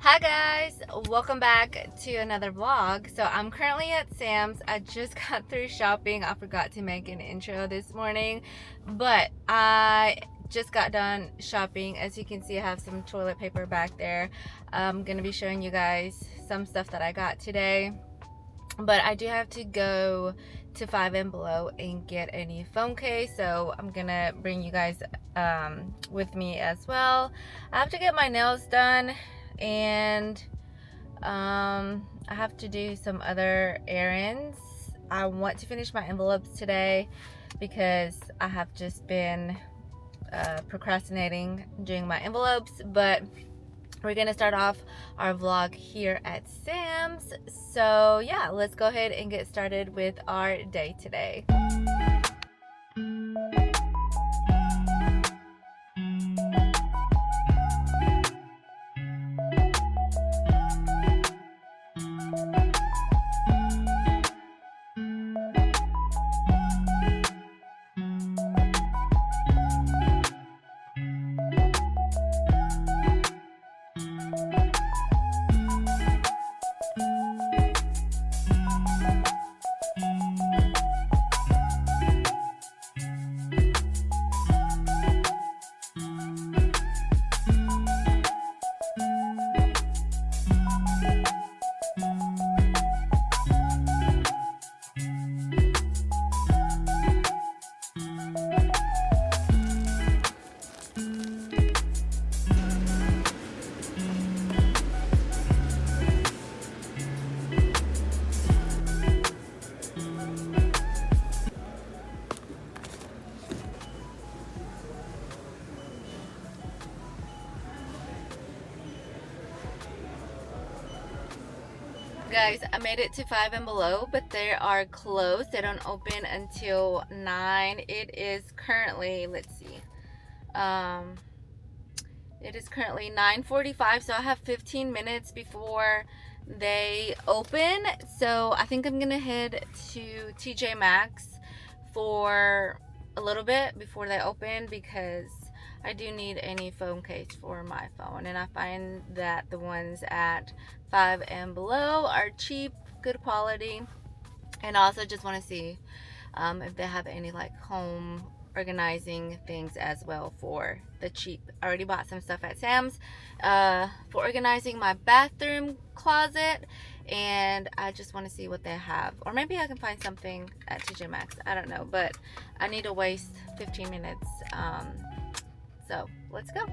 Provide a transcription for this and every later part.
Hi guys, welcome back to another vlog. So I'm currently at Sam's. I just got through shopping. I forgot to make an intro this morning, but I just got done shopping. As you can see, I have some toilet paper back there. I'm gonna be showing you guys some stuff that I got today, but I do have to go to 5 Below and get a new phone case, so I'm gonna bring you guys with me as well. I have to get my nails done, and I have to do some other errands. I want to finish my envelopes today because I have just been procrastinating doing my envelopes, but we're gonna start off our vlog here at Sam's. So yeah, let's go ahead and get started with our day today. Guys, I made it to 5 Below, but they are closed. They don't open until 9. It is currently, let's see, it is currently 9:45, so I have 15 minutes before they open. So I think I'm gonna head to TJ Maxx for a little bit before they open, because I do need a new phone case for my phone, and I find that the ones at 5 Below are cheap, good quality. And I also just want to see if they have any like home organizing things as well for the cheap. I already bought some stuff at Sam's for organizing my bathroom closet, and I just want to see what they have, or maybe I can find something at TJ Maxx. I don't know, but I need to waste 15 minutes. So let's go.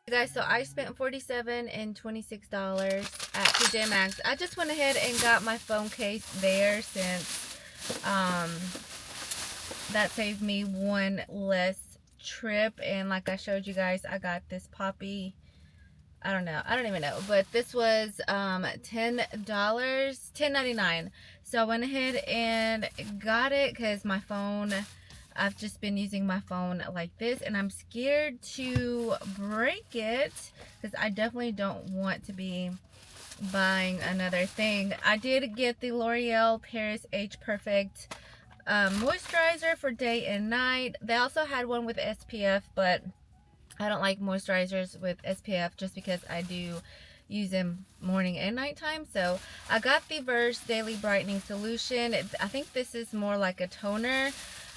Guys, so I spent $47 and $26 at TJ Maxx. I just went ahead and got my phone case there, since that saved me one less trip. And like I showed you guys, I got this poppy, I don't even know, but this was $10, $10.99. So I went ahead and got it because my phone, I've just been using my phone like this, and I'm scared to break it because I definitely don't want to be buying another thing. I did get the L'Oreal Paris Age Perfect moisturizer for day and night. They also had one with SPF, but I don't like moisturizers with SPF just because I do use them morning and nighttime. So I got the Verge Daily Brightening Solution. I think this is more like a toner.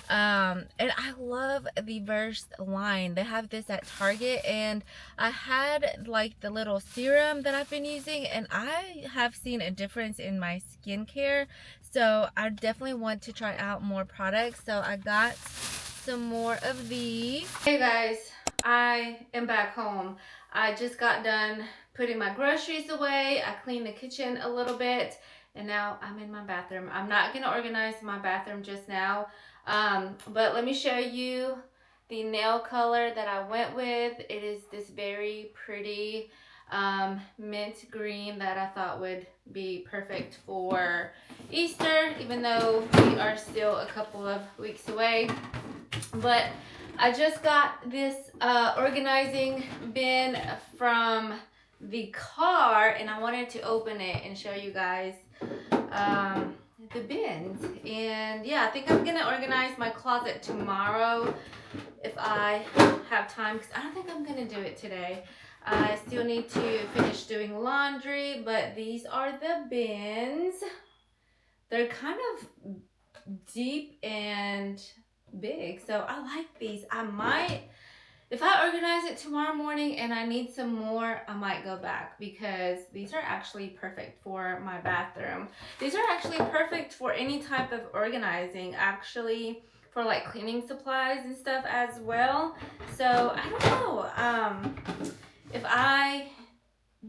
And I love the Verge line. They have this at Target, and I had like the little serum that I've been using, and I have seen a difference in my skincare. So I definitely want to try out more products. So I got some more of these. Hey guys, I am back home. I just got done putting my groceries away. I cleaned the kitchen a little bit, and now I'm in my bathroom. I'm not going to organize my bathroom just now, but let me show you the nail color that I went with. It is this very pretty mint green that I thought would be perfect for Easter, even though we are still a couple of weeks away. But I just got this organizing bin from the car, and I wanted to open it and show you guys. the bins. And yeah, I think I'm gonna organize my closet tomorrow if I have time, because I don't think I'm gonna do it today. I still need to finish doing laundry, but these are the bins. They're kind of deep and big, so I like these. I might, if I organize it tomorrow morning and I need some more, I might go back, because these are actually perfect for my bathroom. These are actually perfect for any type of organizing, actually, for like cleaning supplies and stuff as well. So I don't know if I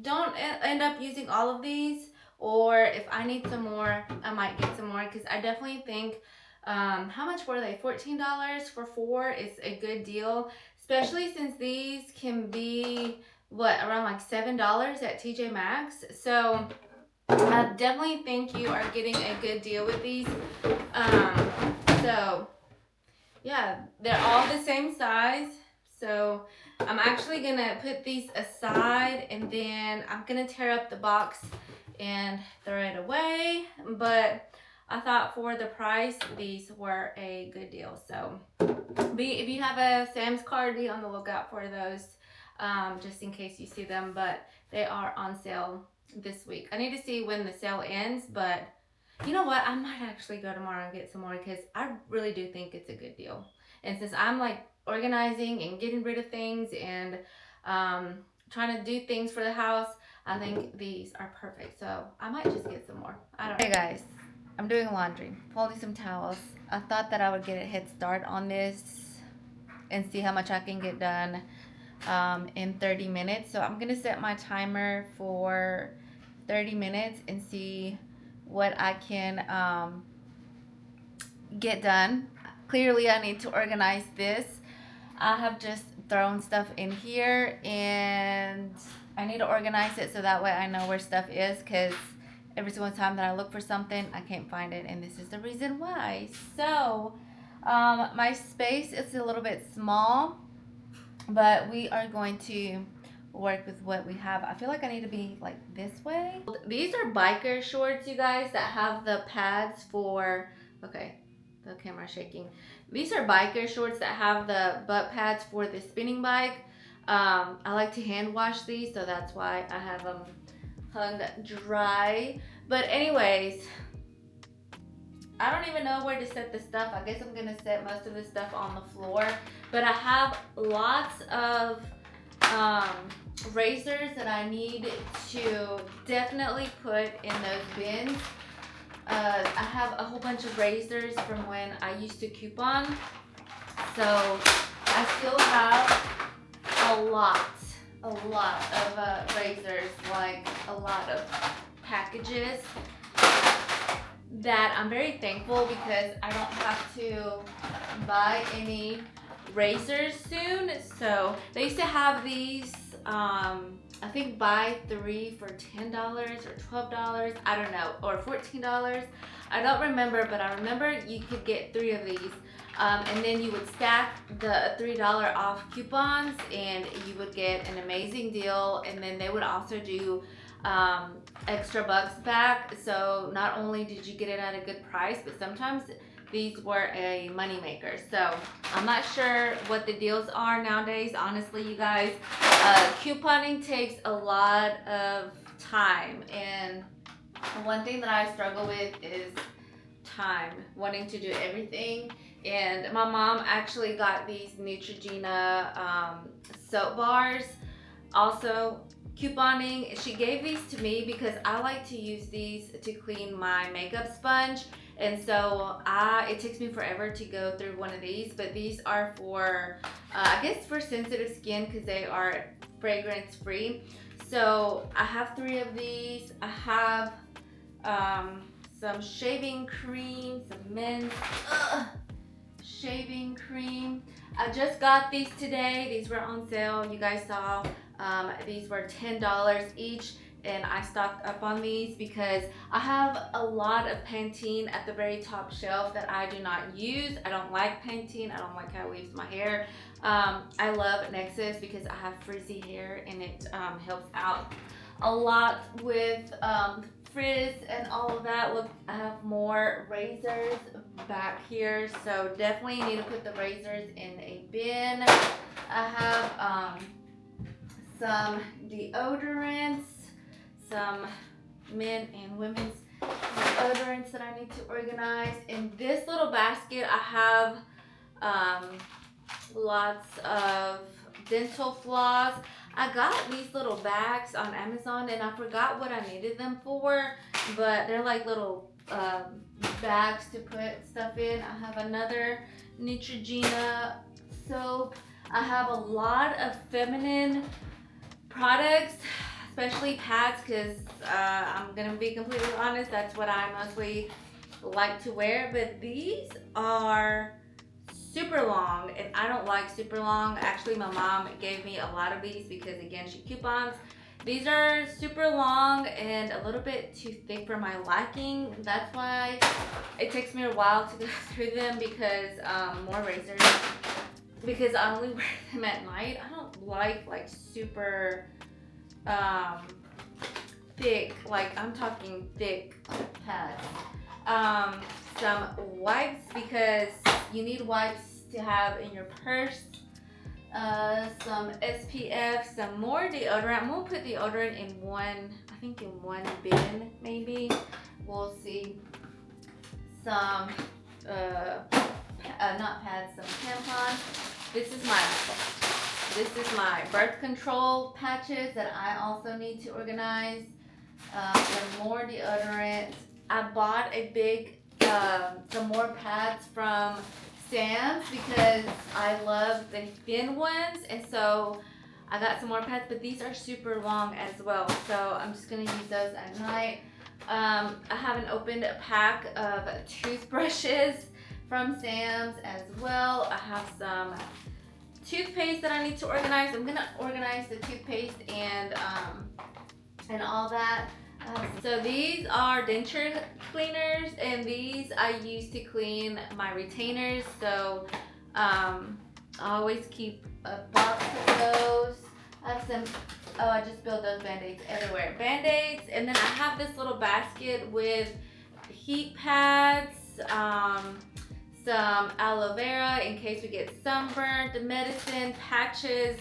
don't end up using all of these, or if I need some more, I might get some more, because I definitely think how much were they? $14 for 4 is a good deal, especially since these can be what, around like $7 at TJ Maxx. So I definitely think you are getting a good deal with these. So yeah, they're all the same size. So I'm actually gonna put these aside, and then I'm gonna tear up the box and throw it away. But I thought for the price, these were a good deal. So if you have a Sam's card, be on the lookout for those, just in case you see them. But they are on sale this week. I need to see when the sale ends, but you know what? I might actually go tomorrow and get some more, because I really do think it's a good deal. And since I'm like organizing and getting rid of things and trying to do things for the house, I think these are perfect. So I might just get some more. I don't know. Hey guys, I'm doing laundry, folding some towels. I thought that I would get a head start on this and see how much I can get done in 30 minutes. So I'm gonna set my timer for 30 minutes and see what I can get done. Clearly I need to organize this. I have just thrown stuff in here, and I need to organize it so that way I know where stuff is, because every single time that I look for something, I can't find it, and this is the reason why. So my space is a little bit small, but we are going to work with what we have. I feel like I need to be like this way. These are biker shorts, you guys, that have the pads for, okay, the camera's shaking. These are biker shorts that have the butt pads for the spinning bike. I like to hand wash these, so that's why I have them hung dry. But anyways, I don't even know where to set the stuff. I guess I'm gonna set most of the stuff on the floor. But I have lots of razors that I need to definitely put in those bins. I have a whole bunch of razors from when I used to coupon. So I still have a lot of razors, like a lot of packages, that I'm very thankful, because I don't have to buy any razors soon. So they used to have these, I think buy 3 for $10 or $12, I don't know, or $14. I don't remember, but I remember you could get 3 of these. And then you would stack the $3 off coupons, and you would get an amazing deal. And then they would also do extra bucks back. So not only did you get it at a good price, but sometimes these were a money maker. So I'm not sure what the deals are nowadays, honestly, you guys. Couponing takes a lot of time, and one thing that I struggle with is time, wanting to do everything. And my mom actually got these Neutrogena soap bars, also couponing. She gave these to me because I like to use these to clean my makeup sponge, and so it takes me forever to go through one of these. But these are for I guess for sensitive skin, because they are fragrance free. So I have 3 of these. I have some shaving cream, some men's shaving cream. I just got these today. These were on sale. You guys saw these were $10 each, and I stocked up on these because I have a lot of Pantene at the very top shelf that I do not use. I don't like Pantene. I don't like how it leaves my hair. I love Nexus because I have frizzy hair, and it helps out a lot with frizz and all of that. Look, I have more razors back here, so definitely need to put the razors in a bin. I have some deodorants, some men and women's deodorants that I need to organize. In this little basket, I have lots of dental floss. I got these little bags on Amazon and I forgot what I needed them for, but they're like little bags to put stuff in. I have another Neutrogena soap. I have a lot of feminine products, especially pads, because I'm gonna be completely honest, that's what I mostly like to wear. But these are super long and I don't like super long. Actually, my mom gave me a lot of these because, again, she coupons. These are super long and a little bit too thick for my liking. That's why it takes me a while to go through them, because more razors, because I only wear them at night. I don't like super thick, like I'm talking thick pads. Some wipes, because you need wipes to have in your purse. Some SPF, some more deodorant. I'm gonna put deodorant in one, I think in one bin maybe. We'll see. Some, not pads, some tampons. This is my birth control patches that I also need to organize. And more deodorant. I bought a big, some more pads from Sam's because I love the thin ones, and so I got some more pads, but these are super long as well, so I'm just gonna use those at night. I haven't opened a pack of toothbrushes from Sam's as well. I have some toothpaste that I need to organize. I'm gonna organize the toothpaste and all that. So these are denture cleaners, and these I use to clean my retainers. So I always keep a box of those. I have some, oh, I just spilled those Band-Aids everywhere. Band-Aids, and then I have this little basket with heat pads, some aloe vera in case we get sunburned, medicine, patches,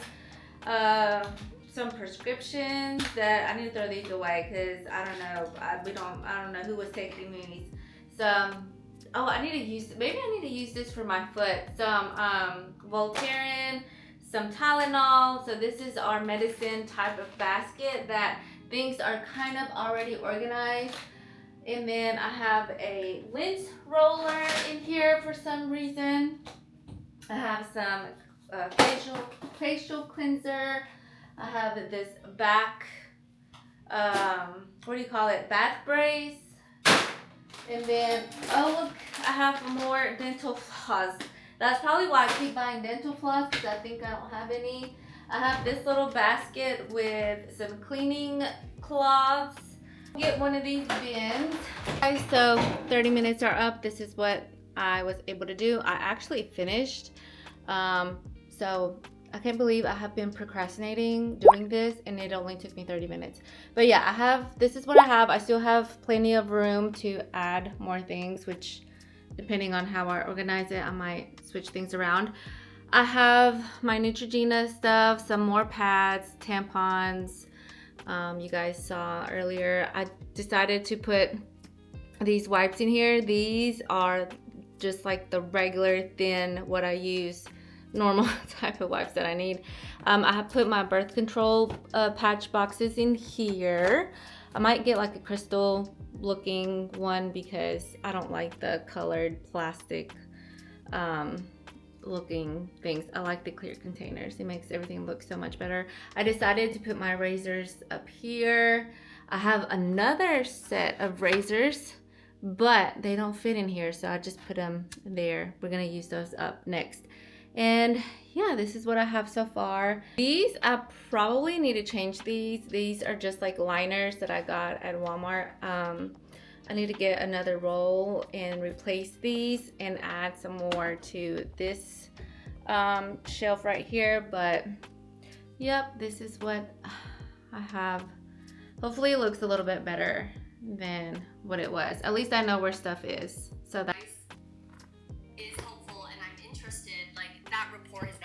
some prescriptions that I need to throw these away because I don't know. I don't know who was taking these. Some, oh, maybe I need to use this for my foot. Some Voltaren, some Tylenol. So this is our medicine type of basket that things are kind of already organized. And then I have a lint roller in here for some reason. I have some facial cleanser. I have this back, what do you call it, bath brace. And then, oh look, I have more dental floss. That's probably why I keep buying dental floss, because I think I don't have any. I have this little basket with some cleaning cloths. Get one of these bins. Okay, so 30 minutes are up. This is what I was able to do. I actually finished. So I can't believe I have been procrastinating doing this, and it only took me 30 minutes. But yeah, this is what I have. I still have plenty of room to add more things, which depending on how I organize it, I might switch things around. I have my Neutrogena stuff, some more pads, tampons. You guys saw earlier, I decided to put these wipes in here. These are just like the regular thin, what I use, normal type of wipes that I need. I have put my birth control patch boxes in here. I might get like a crystal looking one because I don't like the colored plastic looking things. I like the clear containers. It makes everything look so much better. I decided to put my razors up here. I have another set of razors, but they don't fit in here, so I just put them there. We're gonna use those up next. And yeah, this is what I have so far. These, I probably need to change these. These are just like liners that I got at Walmart. I need to get another roll and replace these and add some more to this shelf right here. But yep, this is what I have. Hopefully it looks a little bit better than what it was. At least I know where stuff is. So that is helpful, and I'm interested. Like, that report has